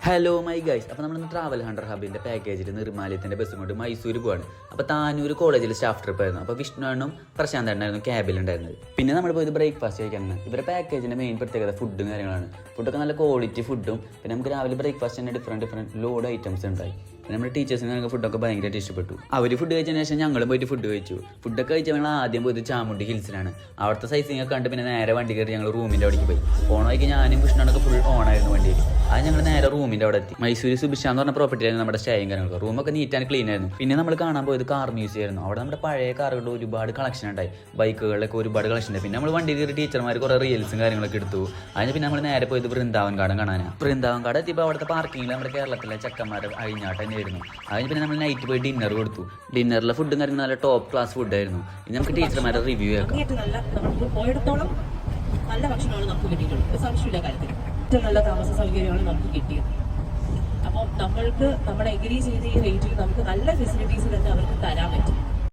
Hello my guys. അപ്പോൾ നമ്മൾ travel Hunter ഹബിൻ്റെ പാക്കേജിൽ നിർമ്മാലയത്തിൻ്റെ ബസ്സും കൊണ്ട് മൈസൂർ പോവാണ്. അപ്പോൾ താനൂർ കോളേജിൽ സ്റ്റാഫ് ട്രിപ്പ് ആയിരുന്നു. അപ്പോൾ വിഷ്ണുവാണും പ്രശാന്തണ്ണായിരുന്നു ക്യാബിലുണ്ടായിരുന്നത്. പിന്നെ നമ്മൾ പോയത് ബ്രേക്ക്ഫാസ്റ്റ് കഴിക്കാനാണ്. ഇവരുടെ പാക്കേജിൻ്റെ മെയിൻ പ്രത്യേകത ഫുഡും കാര്യങ്ങളാണ്. ഫുഡൊക്കെ നല്ല ക്വാളിറ്റി ഫുഡും പിന്നെ നമുക്ക് രാവിലെ ബ്രേക്ക്ഫാസ്റ്റ് തന്നെ ഡിഫറെൻറ്റ് ലോഡ് ഐറ്റംസ് ഉണ്ടായി. പിന്നെ നമ്മുടെ ടീച്ചേഴ്സിന് ഞങ്ങൾക്ക് ഫുഡൊക്കെ ഭയങ്കരമായിട്ട് ഇഷ്ടപ്പെട്ടു. അവർ ഫുഡ് കഴിച്ചതിന് ശേഷം ഞങ്ങളും പോയിട്ട് ഫുഡ് കഴിച്ചു. ഫുഡൊക്കെ കഴിച്ചാൽ ഞങ്ങൾ ആദ്യം പോയത് ചാമുണ്ടി ഹിൽസിലാണ്. അവിടുത്തെ സൈസിങ് ഒക്കെ കണ്ട് പിന്നെ നേരെ വണ്ടി കയറി ഞങ്ങൾ റൂമിൻ്റെ അവിടേക്ക് പോയി. പോണ വഴിക്ക് ഞാനും കൃഷ്ണനൊക്കെ ഫുൾ ഓണായിരുന്നു വണ്ടിയിൽ. അത് ഞങ്ങൾ നേരെ റൂമിൻ്റെ അവിടെ എത്തി. മൈസൂർ സുബിഷ എന്ന് പറഞ്ഞ പ്രോപ്പർട്ടിയായിരുന്നു നമ്മുടെ സ്റ്റേയും കാര്യങ്ങളൊക്കെ. റൂമൊക്കെ നീറ്റ് ആൻഡ് ക്ലീൻ ആയിരുന്നു. പിന്നെ നമ്മൾ കാണാൻ പോയത് കാർ മ്യൂസിയം ആയിരുന്നു. അവിടെ നമ്മുടെ പഴയ കാറുകളുടെ ഒരുപാട് കളക്ഷൻ ഉണ്ടായി. ബൈക്കുകളിലൊക്കെ ഒരുപാട് കളക്ഷൻ ഉണ്ടായി. പിന്നെ നമ്മൾ വണ്ടി കയറി ടീച്ചർമാർ കുറേ റീൽസും കാര്യങ്ങളൊക്കെ എടുത്തു. അതിന് പിന്നെ നമ്മൾ നേരെ പോയത് വൃന്ദാവൻ ഗാർഡൻ കാണാനാണ്. വൃന്ദാവൻ ഗാർഡൻ എത്തിയപ്പോൾ അവിടുത്തെ പാർക്കിങ്ങിൽ നമ്മുടെ കേരളത്തിലെ ചെക്കന്മാരെ അഴിഞ്ഞാട്ട് തന്നെയായിരുന്നു. അതിന് പിന്നെ നമ്മൾ നൈറ്റ് പോയി ഡിന്നർ കൊടുത്തു. ഡിന്നറിലെ ഫുഡും കാര്യങ്ങളും നല്ല ടോപ്പ് ക്ലാസ് ഫുഡായിരുന്നു. ഇനി നമുക്ക് ടീച്ചർമാരുടെ റിവ്യൂ കേൾക്കാം. നല്ല ഭക്ഷണമാണ് നമുക്ക് കിട്ടിയിട്ടുള്ളത്, സംശയമില്ല കാര്യത്തിൽ. ഏറ്റവും നല്ല താമസ സൗകര്യമാണ് നമുക്ക് കിട്ടിയത്. അപ്പോൾ നമ്മൾക്ക് നമ്മുടെ എഗ്രി ചെയ്ത ഈ റേറ്റിൽ നമുക്ക് നല്ല ഫെസിലിറ്റീസ് തന്നെ അവർക്ക് തരാൻ പറ്റും.